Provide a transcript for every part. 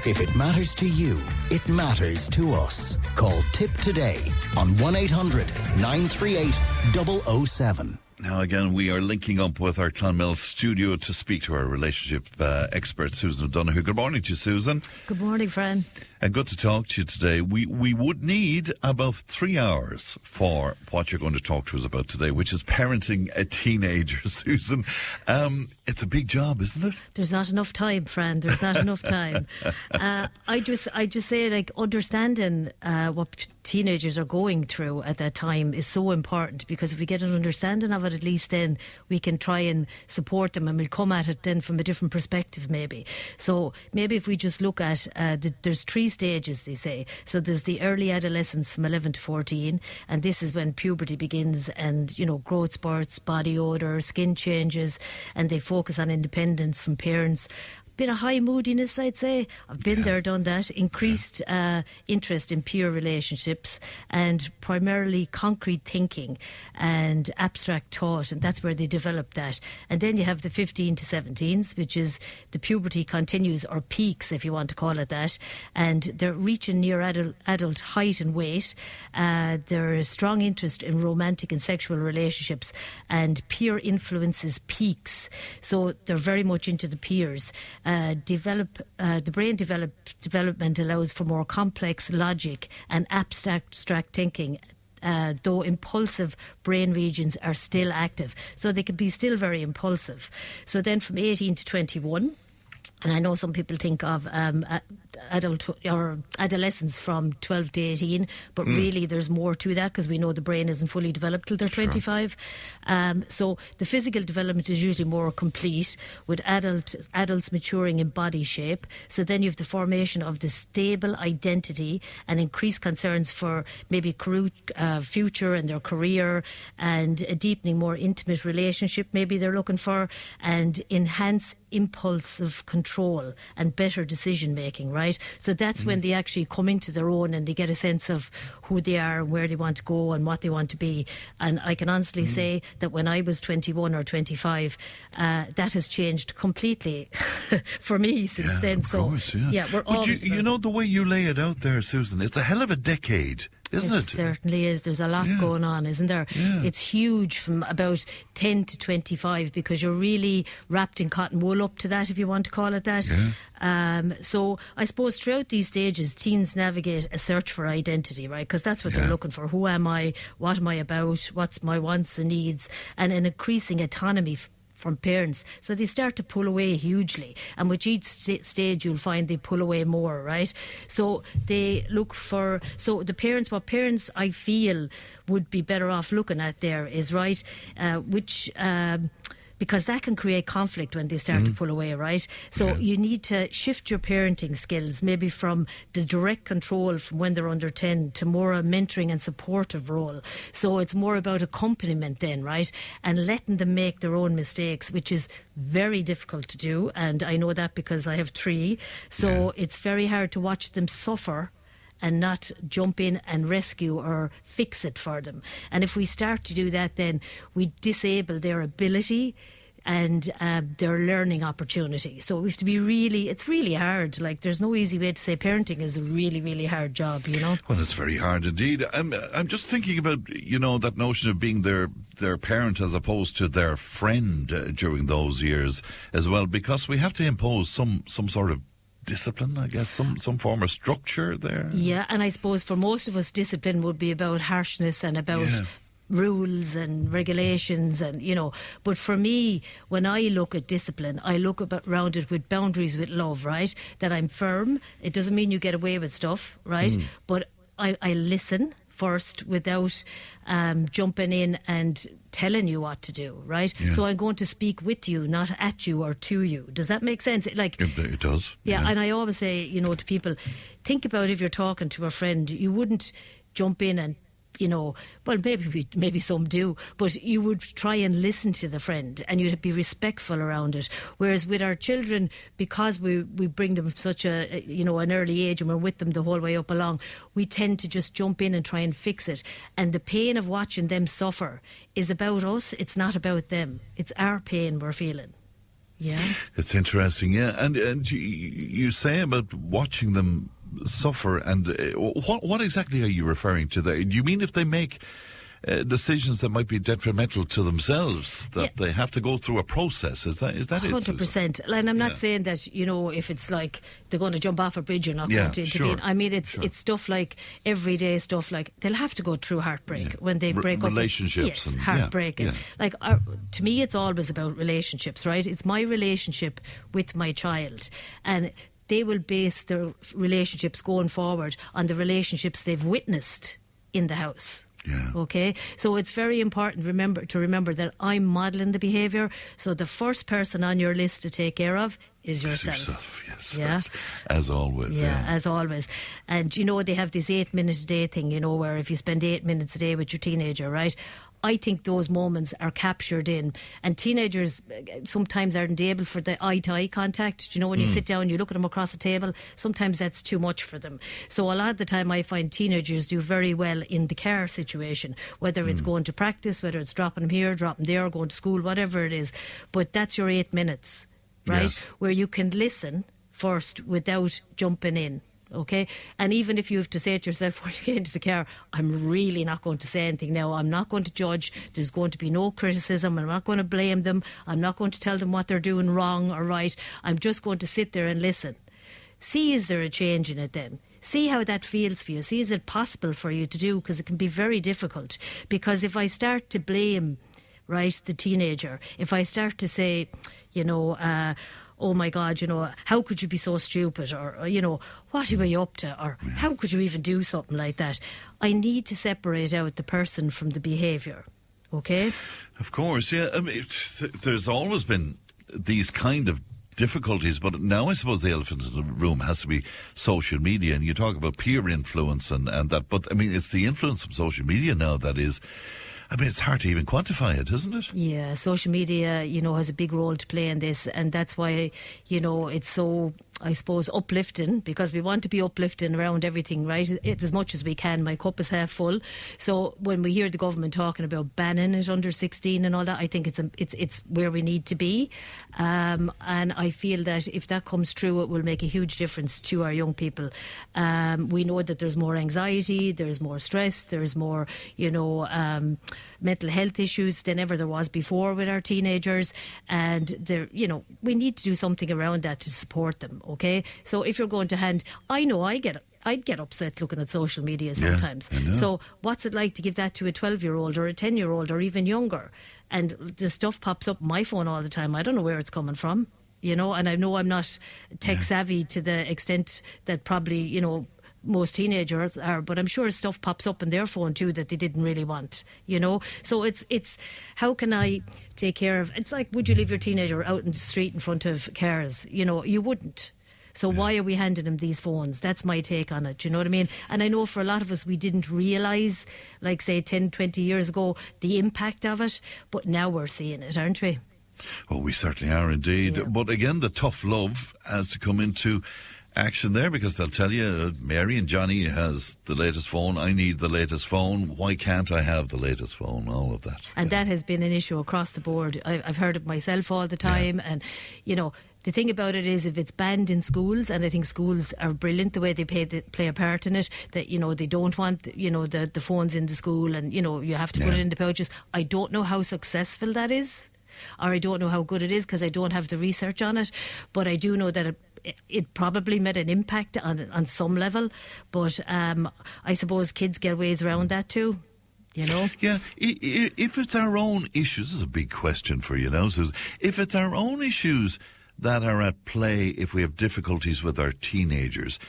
If it matters to you, it matters to us. Call Tip today on 1-800-938-007. Now, again, we are linking up with our Clonmel studio to speak to our relationship expert, Susan O'Donoghue. Good morning to you, Susan. Good morning, Fran. And good to talk to you today. We would need about 3 hours for what you're going to talk to us about today, which is parenting a teenager, Susan. It's a big job, isn't it? There's not enough time, Fran. There's not enough time. I just say, like, understanding what teenagers are going through at that time is so important, because if we get an understanding of it, at least then we can try and support them, and we'll come at it then from a different perspective, maybe. So maybe if we just look at there's 3 stages, they say. So there's the early adolescence from 11 to 14, and this is when puberty begins, and, you know, growth spurts, body odour, skin changes, and they focus on independence from parents. Bit of high moodiness, I'd say. I've been there, done that. Increased interest in peer relationships, and primarily concrete thinking and abstract thought, and that's where they develop that. And then you have the 15 to 17s, which is the puberty continues, or peaks, if you want to call it that, and they're reaching near adult height and weight. There's strong interest in romantic and sexual relationships, and peer influences peaks. So they're very much into the peers. The brain development allows for more complex logic and abstract thinking, though impulsive brain regions are still active. So they can be still very impulsive. So then from 18 to 21, and I know some people think of adult or adolescence from 12 to 18, but really there's more to that, because we know the brain isn't fully developed till they're 25. So the physical development is usually more complete, with adults maturing in body shape. So then you have the formation of the stable identity and increased concerns for maybe future and their career, and a deepening, more intimate relationship maybe they're looking for, and enhance impulsive control and better decision making, right? So that's when they actually come into their own, and they get a sense of who they are, where they want to go, and what they want to be. And I can honestly say that when I was 21 or 25, that has changed completely for me since then. So course, we're all. You know, the way you lay it out there, Susan, it's a hell of a decade, isn't it? It certainly is. There's a lot going on, isn't there? Yeah. It's huge from about 10 to 25, because you're really wrapped in cotton wool up to that, if you want to call it that. Yeah. So I suppose throughout these stages, teens navigate a search for identity, right? Because that's what they're looking for. Who am I? What am I about? What's my wants and needs? And an increasing autonomy from parents. So they start to pull away hugely, and with each stage you'll find they pull away more, right? So they look for, so the parents, what parents I feel would be better off looking at there is, right, because that can create conflict when they start to pull away, right? So you need to shift your parenting skills, maybe from the direct control from when they're under 10 to more a mentoring and supportive role. So it's more about accompaniment then, right? And letting them make their own mistakes, which is very difficult to do. And I know that because I have 3. So it's very hard to watch them suffer and not jump in and rescue or fix it for them. And if we start to do that, then we disable their ability and their learning opportunity. So we have to be it's really hard. Like, there's no easy way to say parenting is a really, really hard job, you know? Well, it's very hard indeed. I'm just thinking about, you know, that notion of being their parent as opposed to their friend during those years as well, because we have to impose some sort of discipline, I guess, some form of structure there. Yeah, and I suppose for most of us, discipline would be about harshness and about rules and regulations, and, you know. But for me, when I look at discipline, I look around it with boundaries, with love, right? That I'm firm. It doesn't mean you get away with stuff, right? But I listen first without jumping in and telling you what to do, right? So I'm going to speak with you, not at you or to you. Does that make sense? Like, it does. Yeah, and I always say, you know, to people, think about if you're talking to a friend, you wouldn't jump in and, you know, well, maybe some do, but you would try and listen to the friend, and you'd be respectful around it. Whereas with our children, because we bring them such a, you know, an early age, and we're with them the whole way up along, we tend to just jump in and try and fix it. And the pain of watching them suffer is about us. It's not about them. It's our pain we're feeling. Yeah. It's interesting, yeah. And you say about watching them suffer, and what exactly are you referring to there? Do you mean if they make decisions that might be detrimental to themselves, that they have to go through a process? Is that it? 100%. And I'm not saying that, if it's like they're going to jump off a bridge, you're not going to intervene. Sure. I mean, it's stuff like everyday stuff, like they'll have to go through heartbreak when they break up. Relationships. Yes, heartbreak. Yeah. Like, to me, it's always about relationships, right? It's my relationship with my child. And they will base their relationships going forward on the relationships they've witnessed in the house. Yeah. Okay, so it's very important to remember that I'm modelling the behaviour. So the first person on your list to take care of is yourself. Yes. Yeah. As always. Yeah, as always. And they have this 8 minute a day thing, where if you spend 8 minutes a day with your teenager, right? I think those moments are captured in, and teenagers sometimes aren't able for the eye-to-eye contact. When you sit down, you look at them across the table, sometimes that's too much for them. So a lot of the time I find teenagers do very well in the car situation, whether it's going to practice, whether it's dropping them here, dropping there, going to school, whatever it is. But that's your 8 minutes, right? Yes. Where you can listen first without jumping in. Okay, and even if you have to say to yourself when you get into the car, I'm really not going to say anything now. I'm not going to judge. There's going to be no criticism. I'm not going to blame them. I'm not going to tell them what they're doing wrong or right. I'm just going to sit there and listen. See, is there a change in it then? See how that feels for you. See, is it possible for you to do? Because it can be very difficult. Because if I start to blame, right, the teenager, if I start to say, oh my God, how could you be so stupid? Or, what are you up to? Or how could you even do something like that? I need to separate out the person from the behaviour, okay? Of course, yeah. I mean, there's always been these kind of difficulties, but now I suppose the elephant in the room has to be social media. And you talk about peer influence and that, but I mean, it's the influence of social media now that is... I mean, it's hard to even quantify it, isn't it? Yeah, social media, has a big role to play in this, and that's why, it's so, I suppose, uplifting, because we want to be uplifting around everything, right? It's as much as we can. My cup is half full. So when we hear the government talking about banning it under 16 and all that, I think it's where we need to be. And I feel that if that comes true, it will make a huge difference to our young people. We know that there's more anxiety, there's more stress, there's more, mental health issues than ever there was before with our teenagers, and we need to do something around that to support them. Okay, so if you're going to I'd get upset looking at social media sometimes. Yeah, so what's it like to give that to a 12-year-old or a 10-year-old or even younger? And the stuff pops up on my phone all the time. I don't know where it's coming from, and I know I'm not tech savvy to the extent that probably most teenagers are, but I'm sure stuff pops up in their phone too that they didn't really want, So it's how can I take care of... It's like, would you leave your teenager out in the street in front of cars? You wouldn't. So why are we handing them these phones? That's my take on it, you know what I mean? And I know for a lot of us, we didn't realise, like say 10, 20 years ago, the impact of it, but now we're seeing it, aren't we? Oh, we certainly are indeed. Yeah. But again, the tough love has to come into action there, because they'll tell you, Mary and Johnny has the latest phone, I need the latest phone, why can't I have the latest phone, all of that. And that has been an issue across the board. I've heard it myself all the time, and the thing about it is, if it's banned in schools, and I think schools are brilliant the way they play a part in it, that they don't want the phones in the school, and you have to put it in the pouches. I don't know how successful that is, or I don't know how good it is, because I don't have the research on it, but I do know that it probably made an impact on some level, but I suppose kids get ways around that too. Yeah, if it's our own issues, this is a big question for you now, Susan. If it's our own issues that are at play, if we have difficulties with our teenagers,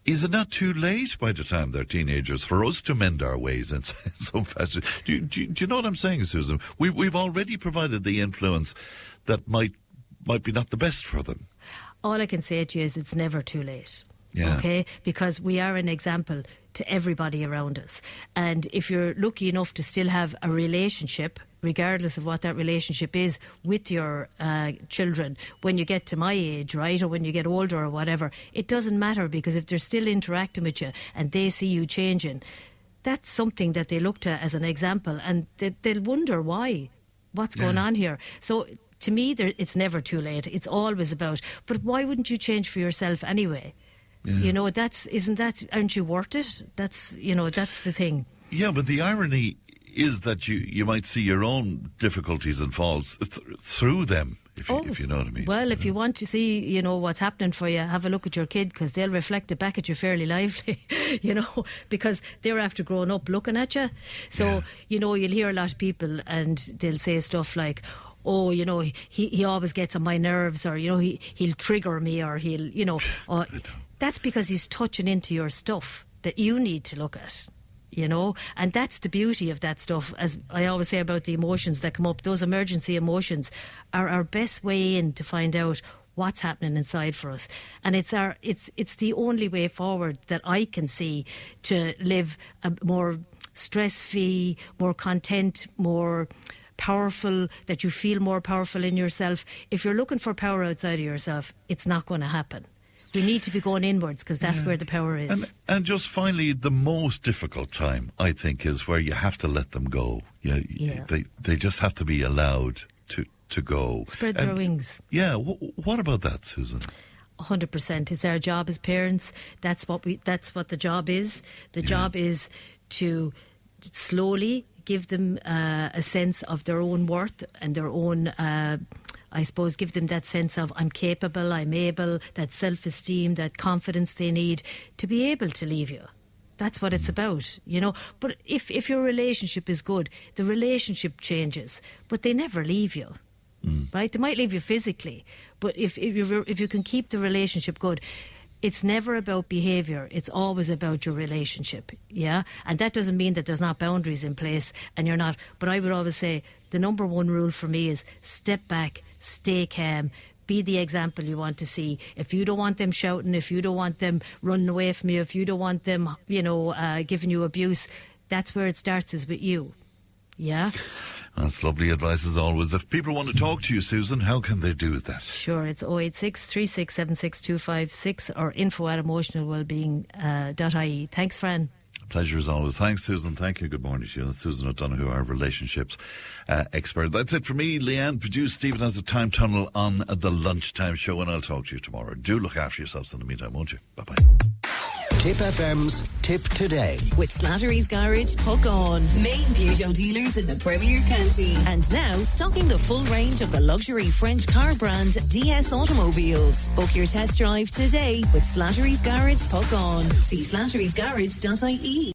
is it not too late by the time they're teenagers for us to mend our ways in some fashion? Do you know what I'm saying, Susan? We've already provided the influence that might be not the best for them. All I can say to you is it's never too late. Yeah. Okay? Because we are an example to everybody around us. And if you're lucky enough to still have a relationship, regardless of what that relationship is, with your children, when you get to my age, right, or when you get older or whatever, it doesn't matter, because if they're still interacting with you and they see you changing, that's something that they look to as an example, and they'll wonder why. What's going on here? So to me, it's never too late. It's always about, but why wouldn't you change for yourself anyway? Yeah. You know, aren't you worth it? That's the thing. Yeah, but the irony is that you might see your own difficulties and faults through them, if you know what I mean. Well, if you want to see, what's happening for you, have a look at your kid, because they'll reflect it back at you fairly lively, because they're after growing up looking at you. So, you'll hear a lot of people and they'll say stuff like, oh, he always gets on my nerves, or, he'll trigger me, or he'll, that's because he's touching into your stuff that you need to look at. And that's the beauty of that stuff. As I always say about the emotions that come up, those emergency emotions are our best way in to find out what's happening inside for us. And it's the only way forward that I can see to live a more stress-free, more content, more powerful, that you feel more powerful in yourself. If you're looking for power outside of yourself, it's not going to happen. We need to be going inwards, because that's where the power is. And just finally, the most difficult time, I think, is where you have to let them go. They just have to be allowed to go. Spread their wings. Yeah. What about that, Susan? 100%. It's our job as parents. That's what the job is. The job is to slowly give them a sense of their own worth and their own... I suppose give them that sense of I'm capable, I'm able, that self-esteem, that confidence they need to be able to leave you. That's what it's about, But if your relationship is good, the relationship changes, but they never leave you, right? They might leave you physically, but if you can keep the relationship good, it's never about behaviour. It's always about your relationship, yeah? And that doesn't mean that there's not boundaries in place and you're not... But I would always say the number one rule for me is step back, stay calm, be the example you want to see. If you don't want them shouting, if you don't want them running away from you, if you don't want them, giving you abuse, that's where it starts, is with you, yeah? That's lovely advice as always. If people want to talk to you, Susan, how can they do that? Sure, it's 086 3676 256 or info@emotionalwellbeing.ie. Thanks, Fran. Pleasure as always. Thanks, Susan. Thank you. Good morning to you. That's Susan O'Donoghue, our relationships expert. That's it for me. Leanne produced. Stephen has a time tunnel on the lunchtime show, and I'll talk to you tomorrow. Do look after yourselves in the meantime, won't you? Bye-bye. Tip FM's Tip Today. With Slattery's Garage, Puck On. Main Peugeot dealers in the Premier County. And now stocking the full range of the luxury French car brand DS Automobiles. Book your test drive today with Slattery's Garage, Puck On. See slatterysgarage.ie.